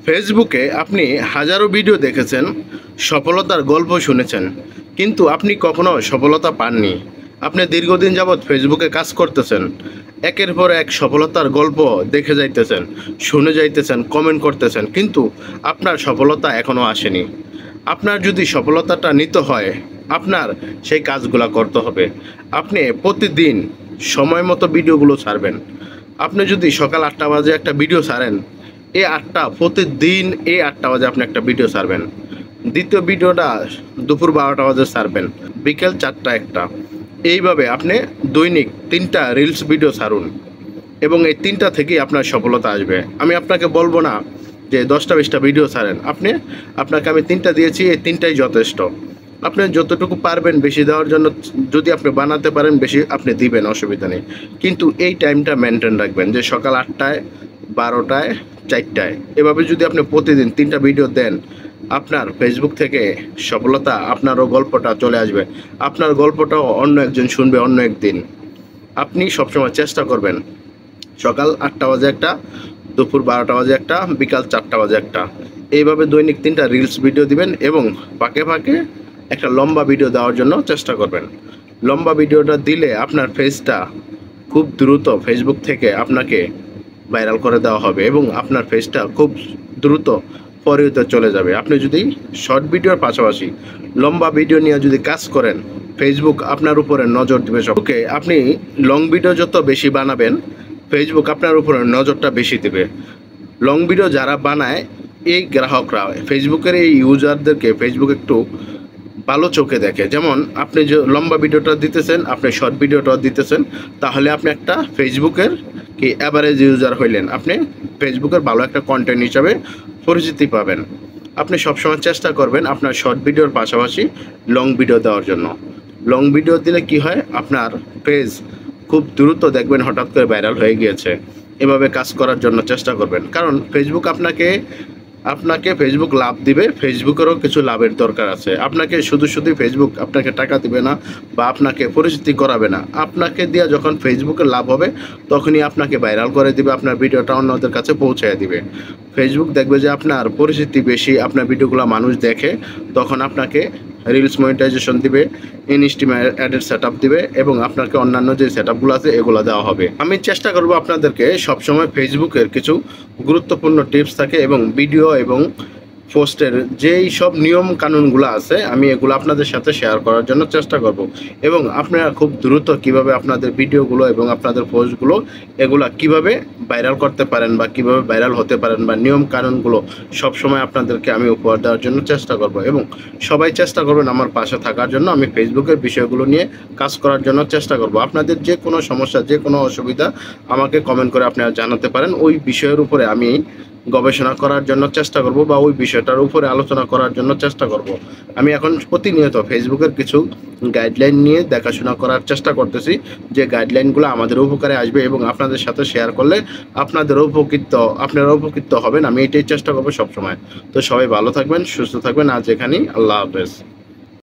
ফেসবুকে আপনি হাজারো ভিডিও দেখেছেন, সফলতার গল্প শুনেছেন, কিন্তু আপনি কখনো সফলতা পাননি। আপনি দীর্ঘদিন যাবৎ ফেসবুকে কাজ করতেছেন, একের পর এক সফলতার গল্প দেখে যাইতেছেন, শুনে যাইতেছেন, কমেন্ট করতেছেন, কিন্তু আপনার সফলতা এখনও আসেনি। আপনার যদি সফলতাটা নিতে হয়, আপনার সেই কাজগুলো করতে হবে। আপনি প্রতিদিন সময় মতো ভিডিওগুলো ছাড়বেন। আপনি যদি সকাল 8টা বাজে একটা ভিডিও ছাড়েন, প্রতিদিন এই 8টা বাজে আপনি একটা ভিডিও ছাড়বেন। দ্বিতীয় ভিডিওটা দুপুর 12টা বাজে ছাড়বেন, বিকেল 4টা একটা। এইভাবে আপনি দৈনিক 3টা রিলস ভিডিও ছাড়ুন এবং এই 3টা থেকেই আপনার সফলতা আসবে। আমি আপনাকে বলবো না যে 10টা 20টা ভিডিও ছাড়েন। আপনাকে আমি 3টা দিয়েছি, এই 3টাই যথেষ্ট। আপনি যতটুকু পারবেন বেশি দেওয়ার জন্য, যদি আপনি বানাতে পারেন বেশি আপনি দিবেন, অসুবিধা নেই। কিন্তু এই টাইমটা মেনটেন রাখবেন যে সকাল 8টায়, 12টায়, 4টায়। এভাবে যদি আপনি প্রতিদিন 3টা ভিডিও দেন, আপনার ফেসবুক থেকে সফলতা, আপনারও গল্পটা চলে আসবে। আপনার গল্পটাও অন্য একজন শুনবে অন্য একদিন। আপনি সবসময় চেষ্টা করবেন সকাল 8টা বাজে একটা, দুপুর 12টা বাজে একটা, বিকাল 4টা বাজে একটা। এইভাবে দৈনিক 3টা রিলস ভিডিও দিবেন এবং ফাঁকে ফাঁকে একটা লম্বা ভিডিও দেওয়ার জন্য চেষ্টা করবেন। লম্বা ভিডিওটা দিলে আপনার ফেসটা খুব দ্রুত ফেসবুক থেকে আপনাকে ভাইরাল করে দেওয়া হবে এবং আপনার ফেসটা খুব দ্রুত পরিহিত চলে যাবে। আপনি যদি শর্ট ভিডিওর পাশাপাশি লম্বা ভিডিও নিয়ে যদি কাজ করেন, ফেসবুক আপনার উপরে নজর দেবে। সবকে আপনি লং ভিডিও যত বেশি বানাবেন, ফেসবুক আপনার উপরে নজরটা বেশি দেবে। লং ভিডিও যারা বানায়, এই গ্রাহকরা ফেসবুকের এই ইউজারদেরকে ফেসবুক একটু ভালো চোখে দেখে। যেমন আপনি যে লম্বা ভিডিওটা দিতেছেন, আপনি শর্ট ভিডিওটা দিতেছেন, তাহলে আপনি একটা ফেসবুকের কি অ্যাভারেজ ইউজার হইলেন। আপনি ফেসবুকের ভালো একটা কন্টেন্ট হিসাবে পরিচিতি পাবেন। আপনি সবসময় চেষ্টা করবেন আপনার শর্ট ভিডিওর পাশাপাশি লং ভিডিও দেওয়ার জন্য। লং ভিডিও দিলে কি হয়, আপনার পেজ খুব দ্রুত দেখবেন হঠাৎ করে ভাইরাল হয়ে গিয়েছে। এভাবে কাজ করার জন্য চেষ্টা করবেন, কারণ ফেসবুক আপনাকে ফেসবুক লাভ দিবে, ফেসবুকেরও কিছু লাভের দরকার আছে। আপনাকে শুধু ফেসবুক আপনাকে টাকা দিবে না বা আপনাকে পরিচিতি করাবে না। আপনাকে দিয়ে যখন ফেসবুকের লাভ হবে, তখনই আপনাকে ভাইরাল করে দিবে, আপনার ভিডিওটা অন্যদের কাছে পৌঁছে দিবে। ফেসবুক দেখবে যে আপনার পরিচিতি বেশি, আপনার ভিডিওগুলো মানুষ দেখে, তখন আপনাকে রিলস মনিটাইজেশন দিবে, ইনস্টিম অ্যাডের সেট আপ দিবে এবং আপনাকে অন্যান্য যে সেট আপগুলো আছে এগুলো দেওয়া হবে। আমি চেষ্টা করব আপনাদেরকে সবসময় ফেসবুকের কিছু গুরুত্বপূর্ণ টিপস থাকে এবং ভিডিও এবং পোস্টের যেই সব নিয়ম কানুনগুলো আছে, আমি এগুলো আপনাদের সাথে শেয়ার করার জন্য চেষ্টা করব। এবং আপনারা খুব দ্রুত কিভাবে আপনাদের ভিডিওগুলো এবং আপনাদের পোস্টগুলো এগুলা কিভাবে ভাইরাল করতে পারেন বা কিভাবে ভাইরাল হতে পারেন বা নিয়ম কানুনগুলো সবসময় আপনাদেরকে আমি উপহার দেওয়ার জন্য চেষ্টা করব। এবং সবাই চেষ্টা করবেন আমার পাশে থাকার জন্য। আমি ফেসবুকের বিষয়গুলো নিয়ে কাজ করার জন্য চেষ্টা করব। আপনাদের যে কোনো সমস্যা, যে কোনো অসুবিধা আমাকে কমেন্ট করে আপনারা জানাতে পারেন। ওই বিষয়ের উপরে আমি গবেষণা করার জন্য চেষ্টা করব বা ওই বিষয়টার উপরে আলোচনা করার জন্য চেষ্টা করব। আমি এখন প্রতিনিয়ত ফেসবুকের কিছু গাইডলাইন নিয়ে দেখাশোনা করার চেষ্টা করতেছি, যে গাইডলাইনগুলো আমাদের উপকারে আসবে এবং আপনাদের সাথে শেয়ার করলে আপনারা উপকৃত হবেন। আমি এটাই চেষ্টা করবো সবসময়। তো সবাই ভালো থাকবেন, সুস্থ থাকবেন। আজ এখানেই, আল্লাহ হাফেজ।